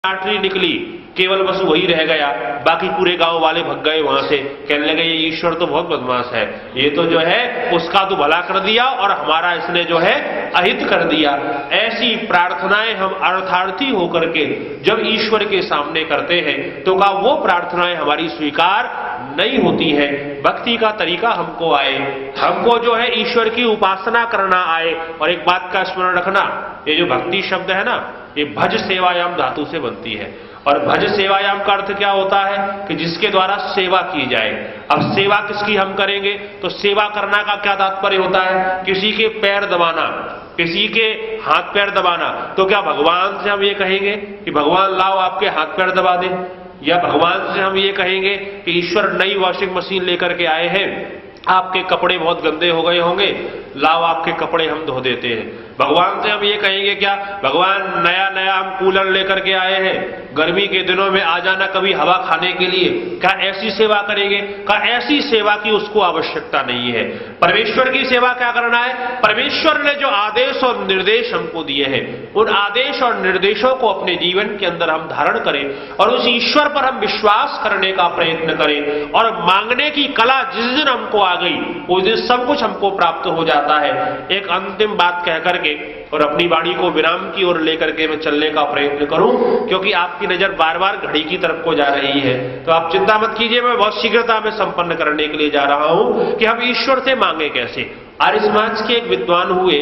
Lottery निकली, केवल बस वही रह गया, बाकी पूरे गांव वाले भग गए वहां से। कहने लगे ये ईश्वर तो बहुत बदमाश है, ये तो जो है उसका तो भला कर दिया और हमारा इसने जो है अहित कर दिया। ऐसी प्रार्थनाएं हम अर्थार्थी होकर के जब ईश्वर के सामने करते हैं तो क्या वो प्रार्थनाएं हमारी स्वीकार नहीं होती है। भक्ति का तरीका हमको आए, हमको जो है ईश्वर की उपासना करना आए। और एक बात का स्मरण रखना, ये जो भक्ति शब्द है ना, ये भज सेवायाम धातु से बनती है। और भज सेवायाम का अर्थ क्या होता है कि जिसके द्वारा सेवा की जाए। अब सेवा किसकी हम करेंगे, तो सेवा करना का क्या तात्पर्य होता है, किसी के पैर दबाना, किसी के हाथ पैर दबाना। तो क्या भगवान से हम ये कहेंगे कि भगवान लाओ आपके हाथ पैर दबा दे, या भगवान से हम ये कहेंगे कि ईश्वर नई वॉशिंग मशीन लेकर के आए हैं, आपके कपड़े बहुत गंदे हो गए होंगे, लाओ आपके कपड़े हम धो देते हैं। भगवान से हम ये कहेंगे क्या, भगवान नया नया हम कूलर लेकर के आए हैं, गर्मी के दिनों में आ जाना कभी हवा खाने के लिए। क्या ऐसी सेवा करेंगे? क्या ऐसी सेवा की उसको आवश्यकता नहीं है। परमेश्वर की सेवा क्या करना है, परमेश्वर ने जो आदेश और निर्देश हमको दिए हैं उन आदेश और निर्देशों को अपने जीवन के अंदर हम धारण करें और उस ईश्वर पर हम विश्वास करने का प्रयत्न करें। और मांगने की कला जिस दिन हमको आ गई उस दिन सब कुछ हमको प्राप्त हो जाता है। एक अंतिम बात कह करके और अपनी वाणी को विराम की ओर लेकर के मैं चलने का प्रयत्न करूं, क्योंकि आपकी नजर बार बार घड़ी की तरफ को जा रही है। तो आप चिंता मत कीजिए, मैं बहुत शीघ्रता में संपन्न करने के लिए जा रहा हूं कि हम ईश्वर से मांगे कैसे। आर्य समाज के एक विद्वान हुए,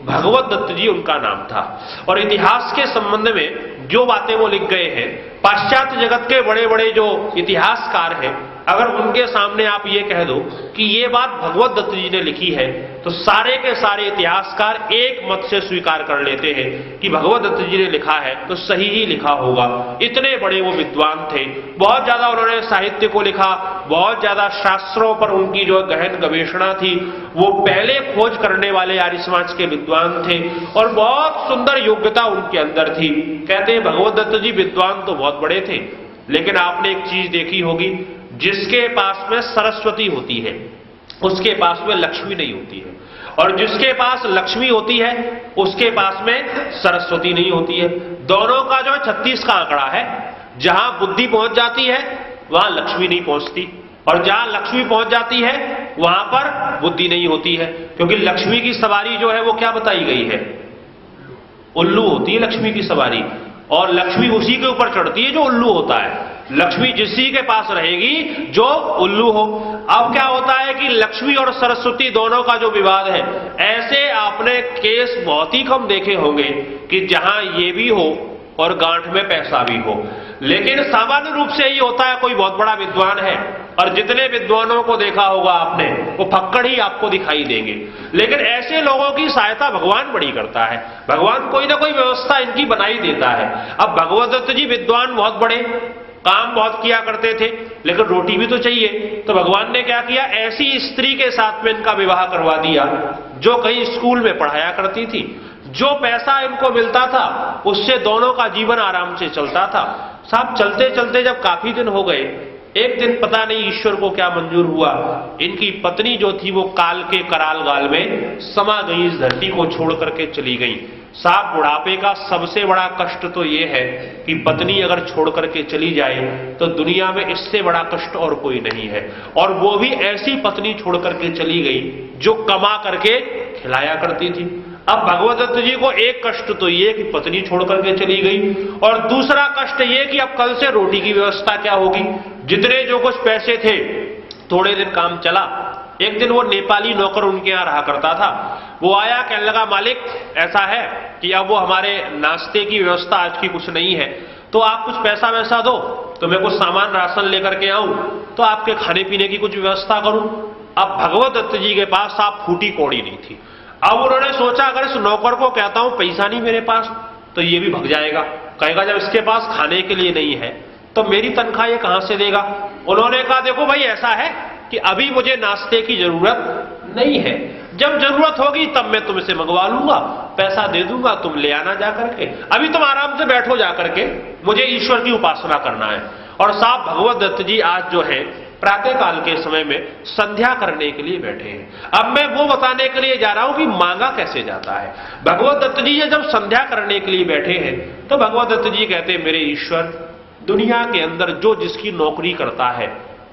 भगवत दत्त जी उनका नाम था। और इतिहास के संबंध में जो बातें वो लिख गए हैं, पाश्चात्य जगत के बड़े बड़े जो इतिहासकार हैं, अगर उनके सामने आप ये कह दो कि ये बात भगवत दत्त जी ने लिखी है, तो सारे के सारे इतिहासकार एक मत से स्वीकार कर लेते हैं कि भगवत दत्त जी ने लिखा है तो सही ही लिखा होगा। इतने बड़े वो विद्वान थे, बहुत ज्यादा उन्होंने साहित्य को लिखा, बहुत ज्यादा शास्त्रों पर उनकी जो गहन गवेषणा थी, वो पहले खोज करने वाले आर्य समाज के विद्वान थे और बहुत सुंदर योग्यता उनके अंदर थी। कहते हैं भगवत दत्त जी विद्वान तो बहुत बड़े थे, लेकिन आपने एक चीज देखी होगी, जिसके पास में सरस्वती होती है उसके पास में लक्ष्मी नहीं होती है, और जिसके पास लक्ष्मी होती है उसके पास में सरस्वती नहीं होती है। दोनों का जो 36 का आंकड़ा है, जहां बुद्धि पहुंच जाती है वहां लक्ष्मी नहीं पहुंचती, और जहां लक्ष्मी पहुंच जाती है वहां पर बुद्धि नहीं होती है। क्योंकि लक्ष्मी की सवारी जो है वो क्या बताई गई है, उल्लू होती है लक्ष्मी की सवारी, और लक्ष्मी उसी के ऊपर चढ़ती है जो उल्लू होता है। लक्ष्मी जिसी के पास रहेगी जो उल्लू हो। अब क्या होता है कि लक्ष्मी और सरस्वती दोनों का जो विवाद है, ऐसे आपने केस बहुत ही कम देखे होंगे कि जहां ये भी हो और गांठ में पैसा भी हो। लेकिन सामान्य रूप से ये होता है, कोई बहुत बड़ा विद्वान है और जितने विद्वानों को देखा होगा आपने, वो फक्कड़ ही आपको दिखाई देंगे। लेकिन ऐसे लोगों की सहायता भगवान बड़ी करता है, भगवान कोई ना कोई व्यवस्था इनकी बनाई देता है। अब भगवत दत्त जी विद्वान बहुत बड़े, काम बहुत किया करते थे, लेकिन रोटी भी तो चाहिए। तो भगवान ने क्या किया, ऐसी स्त्री के साथ में इनका विवाह करवा दिया जो कहीं स्कूल में पढ़ाया करती थी। जो पैसा इनको मिलता था उससे दोनों का जीवन आराम से चलता था। साहब चलते चलते जब काफी दिन हो गए, एक दिन पता नहीं ईश्वर को क्या मंजूर हुआ, इनकी पत्नी जो थी वो काल के कराल गाल में समा गई, इस धरती को छोड़ करके चली गई। साहब बुढ़ापे का सबसे बड़ा कष्ट तो ये है कि पत्नी अगर छोड़ करके चली जाए तो दुनिया में इससे बड़ा कष्ट और कोई नहीं है। और वो भी ऐसी पत्नी छोड़ करके चली गई जो कमा करके खिलाया करती थी। अब भगवत दत्त जी को एक कष्ट तो ये कि पत्नी छोड़ करके चली गई, और दूसरा कष्ट ये कि अब कल से रोटी की व्यवस्था क्या होगी। जितने जो कुछ पैसे थे, थोड़े दिन काम चला। एक दिन वो नेपाली नौकर उनके यहाँ रहा करता था, वो आया, कहने लगा मालिक ऐसा है कि अब वो हमारे नाश्ते की व्यवस्था आज की कुछ नहीं है, तो आप कुछ पैसा वैसा दो तो मैं कुछ सामान राशन लेकर के आऊं, तो आपके खाने पीने की कुछ व्यवस्था करूं। अब भगवत दत्त जी के पास साफ फूटी कौड़ी नहीं थी। अब उन्होंने सोचा अगर इस नौकर को कहता हूं पैसा नहीं मेरे पास, तो ये भी भग जाएगा, कहेगा जब इसके पास खाने के लिए नहीं है तो मेरी तनख्वाह ये कहां से देगा। उन्होंने कहा देखो भाई ऐसा है कि अभी मुझे नाश्ते की जरूरत नहीं है, जब जरूरत होगी तब मैं तुमसे मंगवा लूंगा, पैसा दे दूंगा, तुम ले आना जाकर के, अभी तुम आराम से बैठो जाकर के, मुझे ईश्वर की उपासना करना है। और साहब भगवत दत्त जी आज जो है प्रातः काल के समय में संध्या करने के लिए बैठे हैं। अब मैं वो बताने के लिए जा रहा हूं कि मांगा कैसे जाता है। भगवत दत्त जी जब संध्या करने के लिए बैठे हैं तो भगवत दत्त जी कहते हैं, मेरे ईश्वर, दुनिया के अंदर जो जिसकी नौकरी करता है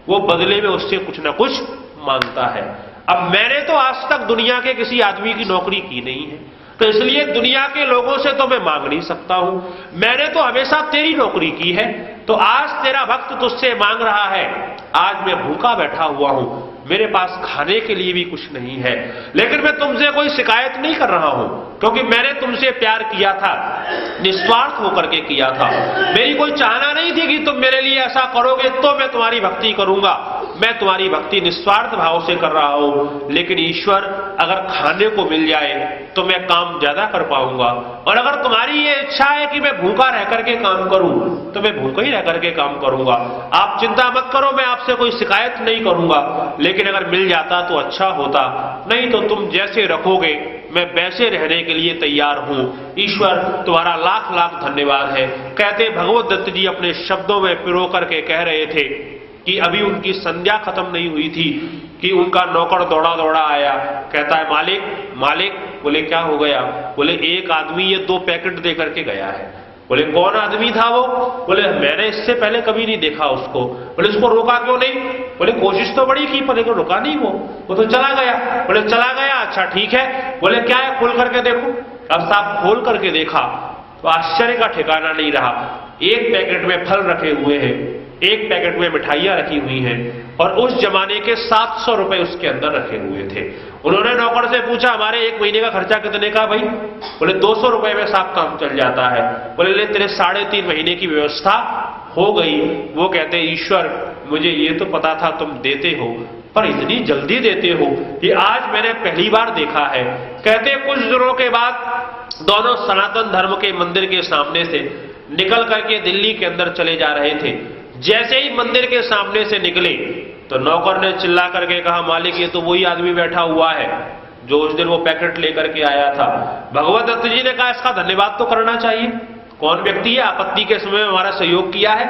वो बदले में उससे कुछ ना कुछ मांगता है। अब मैंने तो आज तक दुनिया के किसी आदमी की नौकरी की नहीं है, तो इसलिए दुनिया के लोगों से तो मैं मांग नहीं सकता हूं। मैंने तो हमेशा तेरी नौकरी की है, तो आज तेरा भक्त तुझसे मांग रहा है। आज मैं भूखा बैठा हुआ हूं, मेरे पास खाने के लिए भी कुछ नहीं है, लेकिन मैं तुमसे कोई शिकायत नहीं कर रहा हूं, क्योंकि मैंने तुमसे प्यार किया था, निस्वार्थ होकर के किया था। मेरी कोई चाहना नहीं थी कि तुम मेरे लिए ऐसा करोगे तो मैं तुम्हारी भक्ति करूंगा। मैं तुम्हारी भक्ति निस्वार्थ भाव से कर रहा हूं, लेकिन ईश्वर अगर खाने को मिल जाए तो मैं काम ज्यादा कर पाऊंगा, और अगर तुम्हारी ये इच्छा है कि मैं भूखा रह करके काम करूं तो मैं भूखा ही रह करके काम करूंगा। आप चिंता मत करो, मैं आपसे कोई शिकायत नहीं करूंगा, लेकिन अगर मिल जाता तो अच्छा होता, नहीं तो तुम जैसे रखोगे मैं वैसे रहने के लिए तैयार हूं। ईश्वर तुम्हारा लाख लाख धन्यवाद है। कहते भगवत दत्त जी अपने शब्दों में पिरो करके कह रहे थे कि अभी उनकी संध्या खत्म नहीं हुई थी कि उनका नौकर दौड़ा दौड़ा आया। कहता है, मालिक मालिक। बोले क्या हो गया? बोले एक आदमी ये 2 पैकेट दे करके गया है। बोले कौन आदमी था वो? बोले मैंने इससे पहले कभी नहीं देखा उसको। बोले उसको रोका क्यों नहीं? बोले कोशिश तो बड़ी की पर लेकिन रुका नहीं वो तो चला गया। बोले चला गया, अच्छा ठीक है। बोले क्या है, खोल करके देखो। अब साहब खोल करके देखा तो आश्चर्य का ठिकाना नहीं रहा। एक पैकेट में फल रखे हुए हैं, एक पैकेट में मिठाइयां रखी हुई हैं, और उस जमाने के 700 रुपए उसके अंदर रखे हुए थे। उन्होंने नौकर से पूछा, हमारे 1 महीने का खर्चा कितने का भाई? बोले 200 रुपए में साफ काम चल जाता है। बोले ले तेरे 3.5 महीने की व्यवस्था हो गई। वो कहते ईश्वर, मुझे ये तो पता था तुम देते हो, पर इतनी जल्दी देते हो कि आज मैंने पहली बार देखा है। कहते कुछ दिनों के बाद दोनों सनातन धर्म के मंदिर के सामने से निकल करके दिल्ली के अंदर चले जा रहे थे। जैसे ही मंदिर के सामने से निकले तो नौकर ने चिल्ला करके कहा, मालिक ये तो वही आदमी बैठा हुआ है जो उस दिन वो पैकेट लेकर के आया था। भगवत दत्त जी ने कहा, इसका धन्यवाद तो करना चाहिए। कौन व्यक्ति है, आपत्ति के समय में हमारा सहयोग किया है।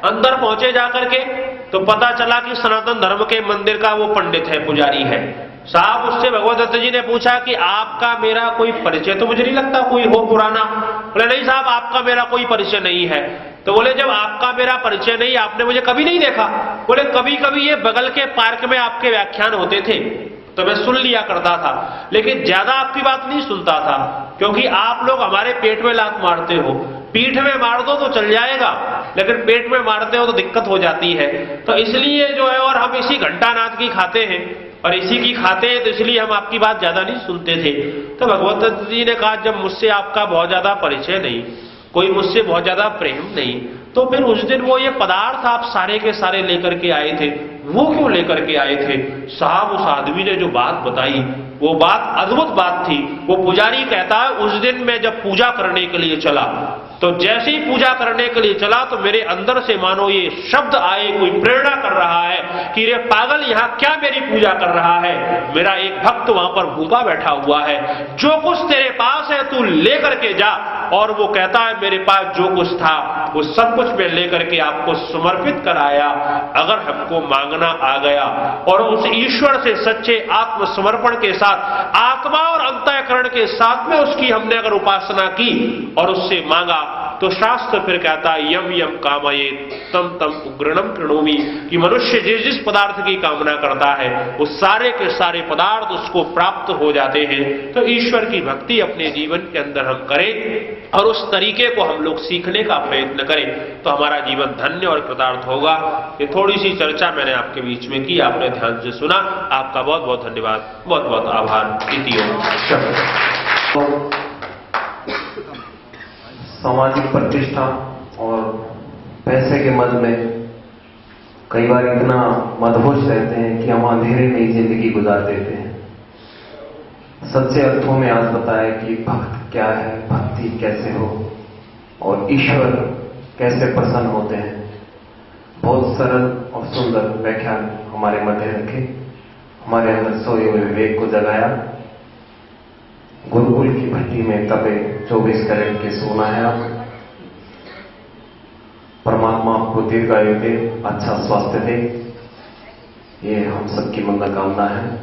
अंदर पहुंचे जाकर के तो पता चला कि सनातन धर्म के मंदिर का वो पंडित है, पुजारी है। साहब उससे भगवत दत्त जी ने पूछा कि आपका मेरा कोई परिचय तो मुझे नहीं लगता कोई हो पुराना। बोले नहीं साहब, आपका मेरा कोई परिचय नहीं है। तो बोले जब आपका मेरा परिचय नहीं, आपने मुझे कभी नहीं देखा? बोले कभी कभी ये बगल के पार्क में आपके व्याख्यान होते थे तो मैं सुन लिया करता था, लेकिन ज्यादा आपकी बात नहीं सुनता था, क्योंकि आप लोग हमारे पेट में लात मारते हो। पीठ में मार दो तो चल जाएगा, लेकिन पेट में मारते हो तो दिक्कत हो जाती है। तो इसलिए जो है, और हम इसी घंटानाथ की खाते हैं और इसी की खाते हैं, तो इसलिए हम आपकी बात ज्यादा नहीं सुनते थे। तो भगवत दत्त जी ने कहा, जब मुझसे आपका बहुत ज्यादा परिचय नहीं, कोई मुझसे बहुत ज्यादा प्रेम नहीं, तो फिर उस दिन वो ये पदार्थ आप सारे के सारे लेकर के आए थे, वो क्यों लेकर के आए थे? साहब उस आदमी ने जो बात बताई वो बात अद्भुत बात थी। वो पुजारी कहता है, उस दिन मैं जब पूजा करने के लिए चला तो जैसे ही पूजा करने के लिए चला तो मेरे अंदर से मानो ये शब्द आए, कोई प्रेरणा कर रहा है कि रे पागल, यहाँ क्या मेरी पूजा कर रहा है? मेरा एक भक्त वहां पर भूखा बैठा हुआ है, जो कुछ तेरे पास है तू लेकर के जा। और वो कहता है, मेरे पास जो कुछ था वो सब कुछ मैं लेकर के आपको समर्पित कराया। अगर हमको मांगना आ गया और उस ईश्वर से सच्चे आत्मसमर्पण के साथ, आत्मा और अंतःकरण के साथ में उसकी हमने अगर उपासना की और उससे मांगा, तो शास्त्र फिर कहता है, यम यम कामये तम तम उग्रणम कृणोमि, कि मनुष्य जिस जिस पदार्थ की कामना करता है वो सारे के सारे पदार्थ उसको प्राप्त हो जाते हैं। तो ईश्वर की भक्ति अपने जीवन के अंदर हम करें और उस तरीके को हम लोग सीखने का प्रयत्न करें, तो हमारा जीवन धन्य और कृतार्थ होगा। ये थोड़ी सी चर्चा मैंने आपके बीच में की, आपने ध्यान से सुना। आपका बहुत बहुत धन्यवाद, बहुत बहुत आभार। सामाजिक प्रतिष्ठा और पैसे के मद में कई बार इतना मदहोश रहते हैं कि हम अंधेरे में ही जिंदगी गुजार देते हैं। सच्चे अर्थों में आज बताया कि भक्त क्या है, भक्ति कैसे हो और ईश्वर कैसे प्रसन्न होते हैं। बहुत सरल और सुंदर व्याख्यान हमारे मध्य रखे, हमारे अंदर सोए हुए विवेक को जगाया। गुरुकुल की भट्टी में तपे 24 कैरेट के सोना है आप। परमात्मा आपको दीर्घायु दे, अच्छा स्वास्थ्य दे ये हम सबकी मनोकामना है।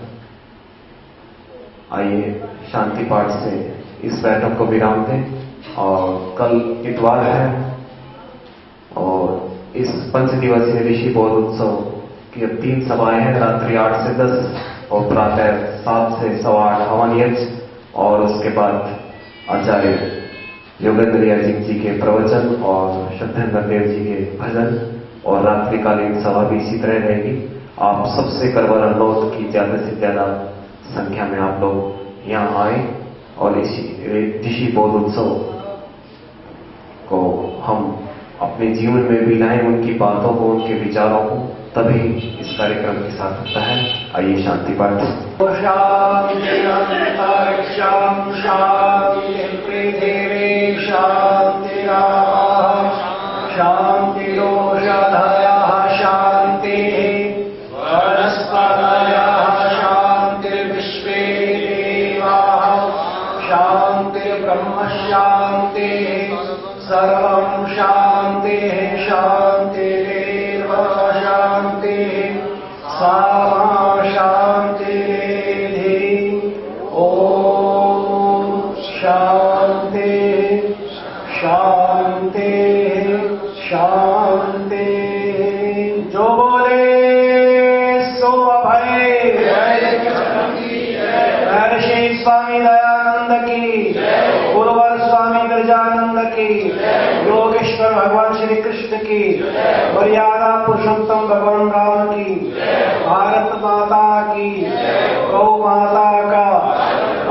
आइए शांति पाठ से इस बैठक को विराम दें। और कल इतवार है और इस 5 दिवसीय ऋषि बौद्ध उत्सव की अब 3 सभाएं हैं, रात्रि 8 से 10 और प्रातः 7 से 8:15 हवन यज्ञ, और उसके बाद आचार्य योगेंद्र याजिक जी के प्रवचन और श्रद्धेंद्र देव जी के भजन, और रात्रिकालीन सभा भी इसी तरह रहेगी। आप सबसे करवर अनुरोध की ज्यादा से ज्यादा संख्या में आप लोग यहाँ आए और इस ऋषि बौद्ध उत्सव को हम अपने जीवन में भी लाएं, उनकी बातों को, उनके विचारों को, तभी इस कार्यक्रम के साथ होता है। आइए शांति पाठ। शांति पृथिवी शांतिराः शान्तिरोषधयः शान्तिः वनस्पतयः शान्तिर्विश्वे देवाः शान्तिर्ब्रह्म शान्तिः सर्वं शान्तिः शान्तिरेव शान्तिः सामा शान्तिरेधि। ॐ शान्ति शान्ति शान्ति। जो बोले सो अभय। महर्षि स्वामी दयानंद की, गुरुवर स्वामी गिरजानंद की, योगेश्वर भगवान श्री कृष्ण की, मर्यादा पुरुषोत्तम भगवान राम की, भारत माता की, गौ माता का,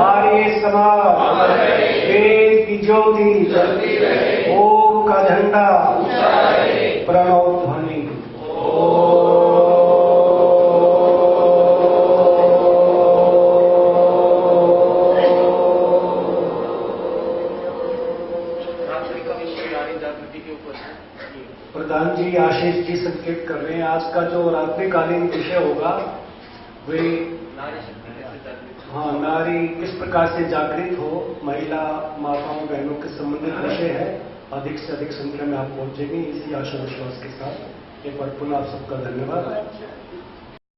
आर्य समाज, वेद की ज्योति, ओम का झंडा, प्रणव ध्वनि। प्रधान जी आशीष जी संकेत कर रहे हैं। आज का जो रात्रिकालीन विषय होगा वे नारी किस प्रकार से जागृत हो, महिला माताओं बहनों के संबंधित विषय है। अधिक से अधिक संख्या में आप पहुंचेंगे इसी आशा विश्वास के साथ। एक बार पुनः आप सबका धन्यवाद।